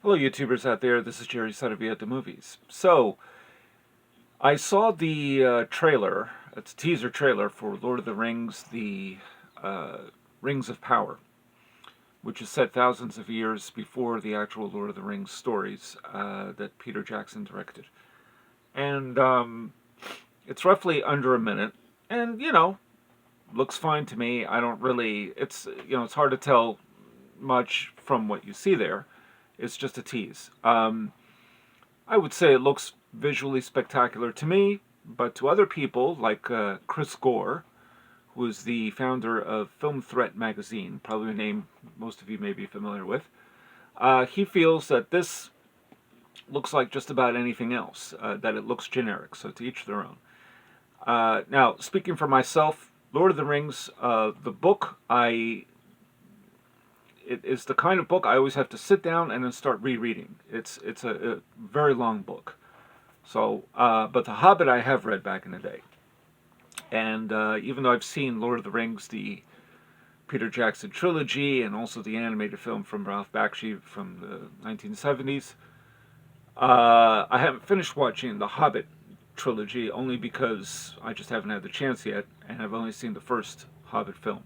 Hello, YouTubers out there. This is Jerry Saravia at the movies. So, I saw the trailer. It's a teaser trailer for Lord of the Rings, the uh, Rings of Power, which is set thousands of years before the actual Lord of the Rings stories that Peter Jackson directed. And it's roughly under a minute. And, looks fine to me. I don't really, it's hard to tell much from what you see there. It's just a tease. I would say it looks visually spectacular to me, but to other people, like Chris Gore, who is the founder of Film Threat magazine, probably a name most of you may be familiar with, he feels that this looks like just about anything else, that it looks generic, so to each their own. Now, speaking for myself, Lord of the Rings, the book, it is the kind of book I always have to sit down and then start rereading. It's a very long book. So, but The Hobbit I have read back in the day, and even though I've seen Lord of the Rings, the Peter Jackson trilogy, and also the animated film from Ralph Bakshi from the 1970s, I haven't finished watching the Hobbit trilogy only because I just haven't had the chance yet, and I've only seen the first Hobbit film.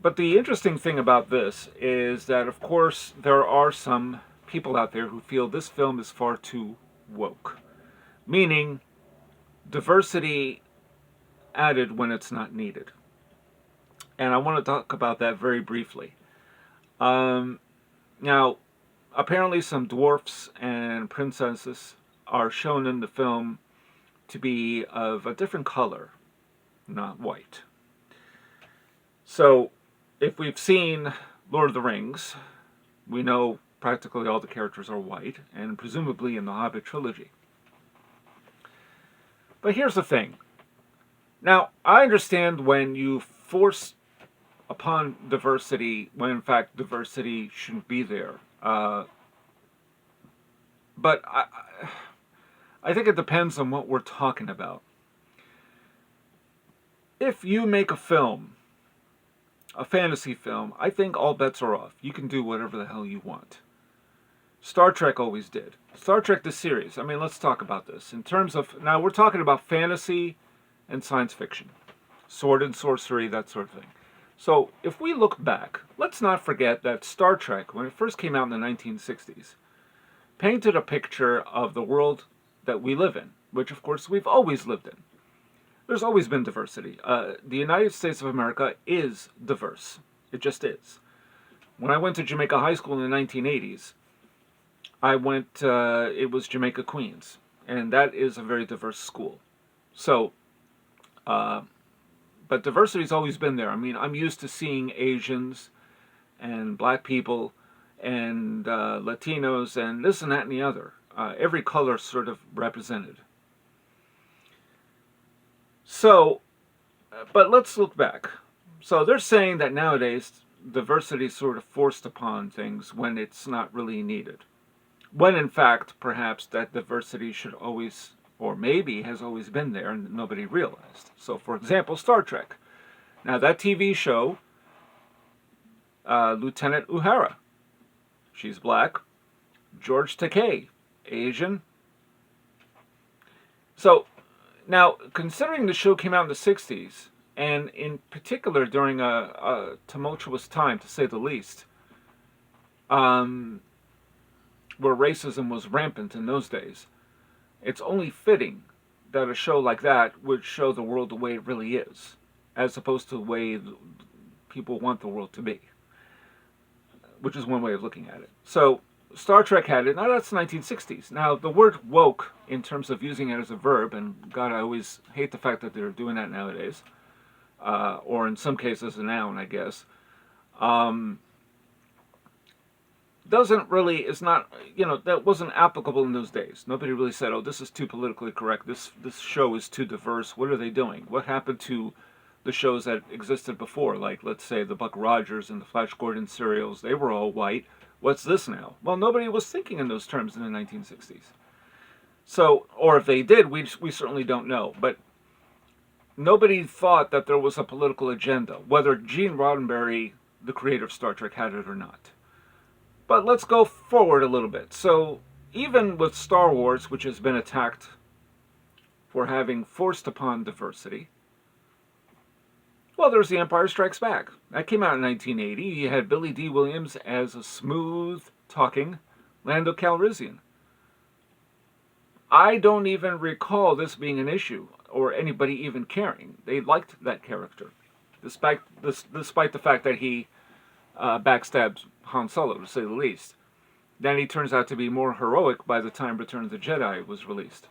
But the interesting thing about this is that, of course, there are some people out there who feel this film is far too woke, meaning diversity added when it's not needed. And I want to talk about that very briefly. Um, Now, apparently, some dwarfs and princesses are shown in the film to be of a different color, not white. So, if we've seen Lord of the Rings, we know practically all the characters are white, and presumably in the Hobbit trilogy. But here's the thing. Now, I understand when you force upon diversity when in fact diversity shouldn't be there. But I think it depends on what we're talking about. If you make a film, a fantasy film, I think all bets are off. You can do whatever the hell you want. Star Trek always did. Star Trek the series. I mean, let's talk about this. In terms of, now we're talking about fantasy and science fiction. Sword and sorcery, that sort of thing. So, if we look back, let's not forget that Star Trek, when it first came out in the 1960s, painted a picture of the world that we live in, which of course we've always lived in. There's always been diversity. The United States of America is diverse. It just is. When I went to Jamaica High School in the 1980s, it was Jamaica Queens, and that is a very diverse school. So, but diversity's always been there. I mean, I'm used to seeing Asians and black people and Latinos and this and that and the other. Every color sort of represented. So, but let's look back. So they're saying that nowadays diversity is sort of forced upon things when it's not really needed. When in fact, perhaps that diversity should always, or maybe has always been there and nobody realized. So, for example, Star Trek. Now, that TV show, Lieutenant Uhura, she's black. George Takei, Asian. So, now, considering the show came out in the 60s, and in particular during a tumultuous time, to say the least, where racism was rampant in those days, it's only fitting that a show like that would show the world the way it really is, as opposed to the way people want the world to be, which is one way of looking at it. So, Star Trek had it. Now, that's the 1960s. Now, the word woke, in terms of using it as a verb, and God, I always hate the fact that they're doing that nowadays, or in some cases a noun, I guess, doesn't really, is not, that wasn't applicable in those days. Nobody really said, oh, this is too politically correct, this show is too diverse, what are they doing? What happened to the shows that existed before, like, let's say, the Buck Rogers and the Flash Gordon serials? They were all white. What's this now? Well, nobody was thinking in those terms in the 1960s. So, or if they did, we certainly don't know. But nobody thought that there was a political agenda, whether Gene Roddenberry, the creator of Star Trek, had it or not. But let's go forward a little bit. So even with Star Wars, which has been attacked for having forced upon diversity, well, there's The Empire Strikes Back. That came out in 1980. You had Billy D. Williams as a smooth-talking Lando Calrissian. I don't even recall this being an issue or anybody even caring. They liked that character, despite the fact that he backstabs Han Solo, to say the least. Then he turns out to be more heroic by the time Return of the Jedi was released.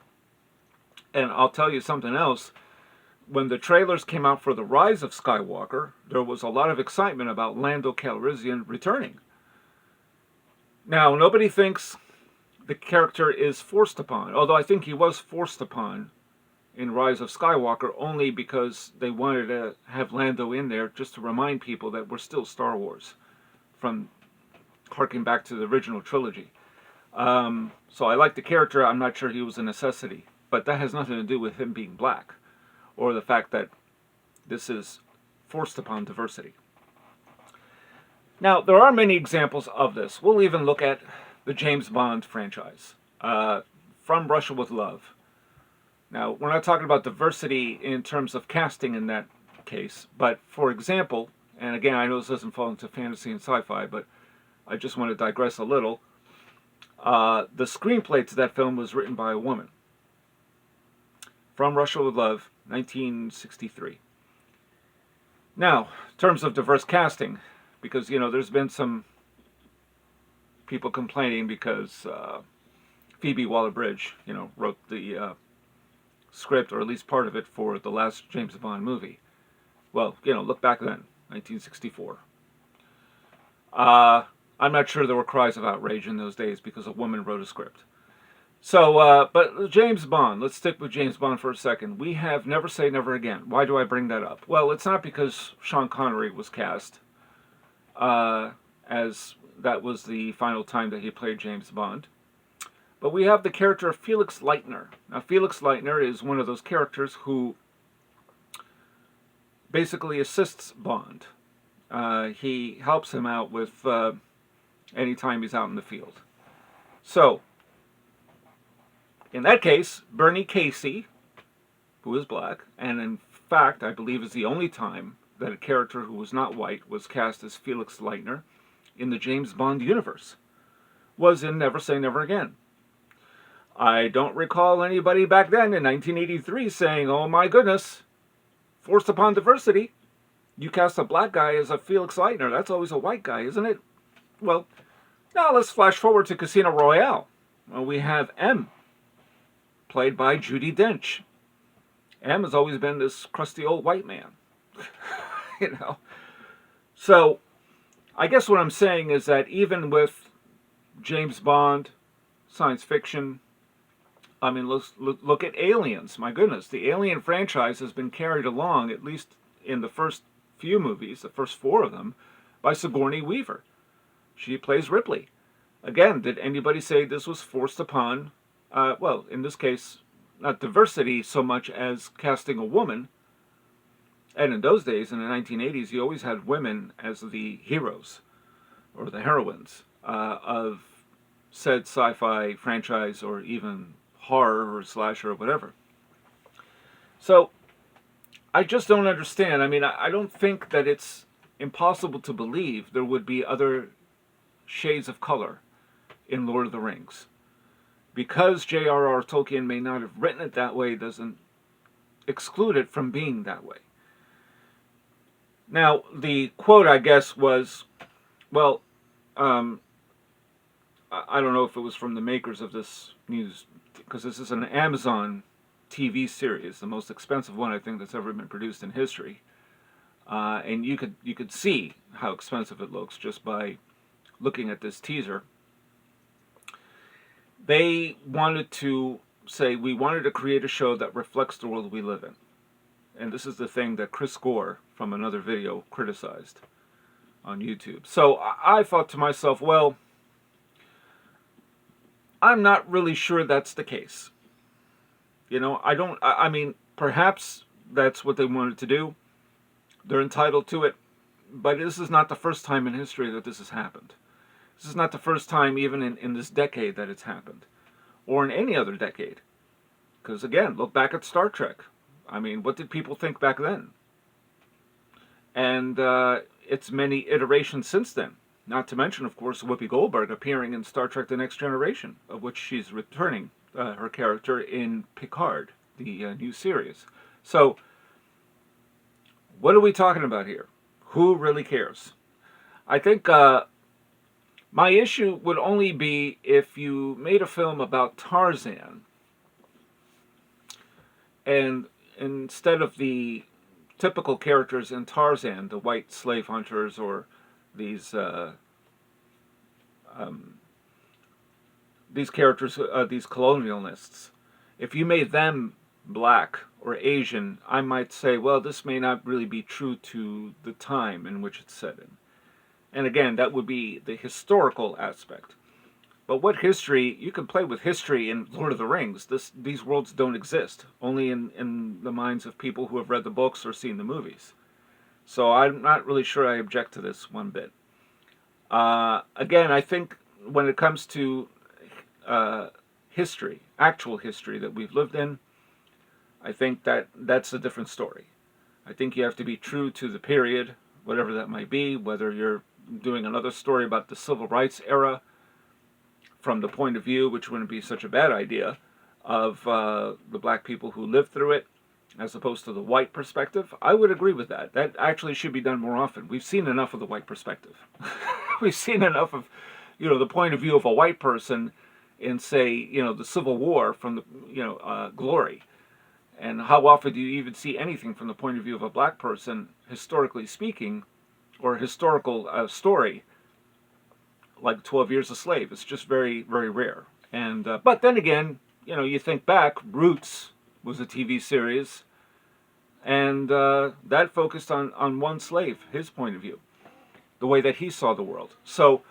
And I'll tell you something else. When the trailers came out for The Rise of Skywalker, there was a lot of excitement about Lando Calrissian returning. Now, nobody thinks the character is forced upon, although I think he was forced upon in Rise of Skywalker only because they wanted to have Lando in there just to remind people that we're still Star Wars, from harking back to the original trilogy. So I like the character. I'm not sure he was a necessity, but that has nothing to do with him being black or the fact that this is forced upon diversity. Now, there are many examples of this. We'll even look at the James Bond franchise, From Russia with Love. Now, we're not talking about diversity in terms of casting in that case, but for example, and again, I know this doesn't fall into fantasy and sci-fi, but I just want to digress a little. The screenplay to that film was written by a woman. From Russia with Love, 1963. Now, in terms of diverse casting, because, you know, there's been some people complaining because Phoebe Waller-Bridge, you know, wrote the script, or at least part of it, for the last James Bond movie. Well, you know, look back then, 1964. I'm not sure there were cries of outrage in those days because a woman wrote a script. So, but James Bond, let's stick with James Bond for a second. We have Never Say Never Again. Why do I bring that up? Well, it's not because Sean Connery was cast, as that was the final time that he played James Bond. But we have the character of Felix Leitner. Now, Felix Leitner is one of those characters who basically assists Bond. He helps him out with any time he's out in the field. So, in that case, Bernie Casey, who is black, and in fact, I believe is the only time that a character who was not white was cast as Felix Leitner in the James Bond universe, was in Never Say Never Again. I don't recall anybody back then in 1983 saying, oh my goodness, forced upon diversity. You cast a black guy as a Felix Leitner. That's always a white guy, isn't it? Well, now let's flash forward to Casino Royale. Well, we have M, played by Judi Dench. M has always been this crusty old white man. You know? So, I guess what I'm saying is that even with James Bond, science fiction, I mean, let's look at Aliens. My goodness, the Alien franchise has been carried along, at least in the first few movies, the first 4 of them, by Sigourney Weaver. She plays Ripley. Again, did anybody say this was forced upon, well, in this case, not diversity so much as casting a woman? And in those days, in the 1980s, you always had women as the heroes, or the heroines, of said sci-fi franchise, or even horror or slasher or whatever. So, I just don't understand. I mean, I don't think that it's impossible to believe there would be other shades of color in Lord of the Rings. Because J.R.R. Tolkien may not have written it that way doesn't exclude it from being that way. Now, the quote, I guess, was, well, I don't know if it was from the makers of this news, because this is an Amazon TV series, the most expensive one I think that's ever been produced in history. And you could see how expensive it looks just by looking at this teaser. They wanted to say, we wanted to create a show that reflects the world we live in. And this is the thing that Chris Gore from another video criticized on YouTube. So I thought to myself, well, I'm not really sure that's the case. You know, I mean, perhaps that's what they wanted to do. They're entitled to it. But this is not the first time in history that this has happened. This is not the first time, even in this decade, that it's happened, or in any other decade. Because again, look back at Star Trek. I mean, what did people think back then? And it's many iterations since then. Not to mention, of course, Whoopi Goldberg appearing in Star Trek The Next Generation, of which she's returning her character in Picard, the new series. So, what are we talking about here? Who really cares? I think my issue would only be if you made a film about Tarzan, and instead of the typical characters in Tarzan, the white slave hunters or these characters, these colonialists, if you made them black or Asian, I might say, well, this may not really be true to the time in which it's set in. And again, that would be the historical aspect. But what history, you can play with history in Lord of the Rings. These worlds don't exist, only in the minds of people who have read the books or seen the movies. So I'm not really sure I object to this one bit. Again, I think when it comes to history, actual history that we've lived in, I think that's a different story. I think you have to be true to the period, whatever that might be, whether you're doing another story about the civil rights era from the point of view, which wouldn't be such a bad idea, of the black people who lived through it, as opposed to the white perspective. I would agree with that. That actually should be done more often. We've seen enough of the white perspective. We've seen enough of, the point of view of a white person in, say, the Civil War from the, glory. And how often do you even see anything from the point of view of a black person, historically speaking, or a historical story, like 12 Years a Slave? It's just very, very rare. And but then again, you think back, Roots was a TV series, and that focused on one slave, his point of view, the way that he saw the world. So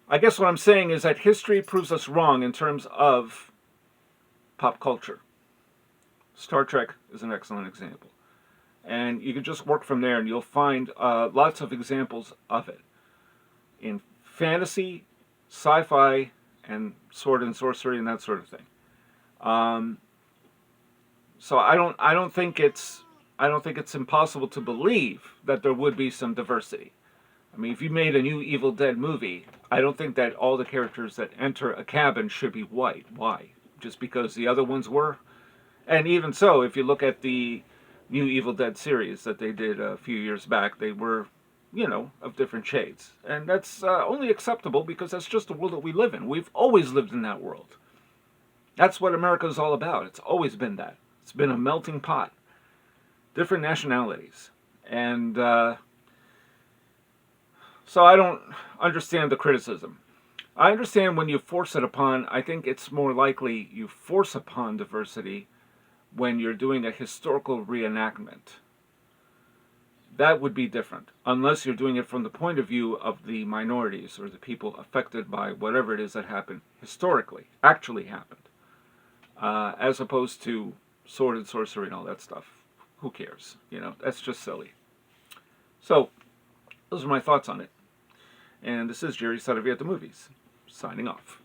I guess what I'm saying is that history proves us wrong in terms of pop culture. Star Trek is an excellent example. And you can just work from there and you'll find lots of examples of it in fantasy, sci-fi, and sword and sorcery and that sort of thing. So I don't think it's impossible to believe that there would be some diversity. I mean, if you made a new Evil Dead movie, I don't think that all the characters that enter a cabin should be white. Why? Just because the other ones were? And even so, if you look at the new Evil Dead series that they did a few years back, they were, of different shades. And that's only acceptable because that's just the world that we live in. We've always lived in that world. That's what America is all about. It's always been that. It's been a melting pot. Different nationalities. And so I don't understand the criticism. I understand when you force it upon, I think it's more likely you force upon diversity when you're doing a historical reenactment. That would be different, unless you're doing it from the point of view of the minorities or the people affected by whatever it is that happened historically, actually happened, as opposed to sword and sorcery and all that stuff. Who cares? That's just silly. So, those are my thoughts on it. And this is Jerry Saravia at the Movies, signing off.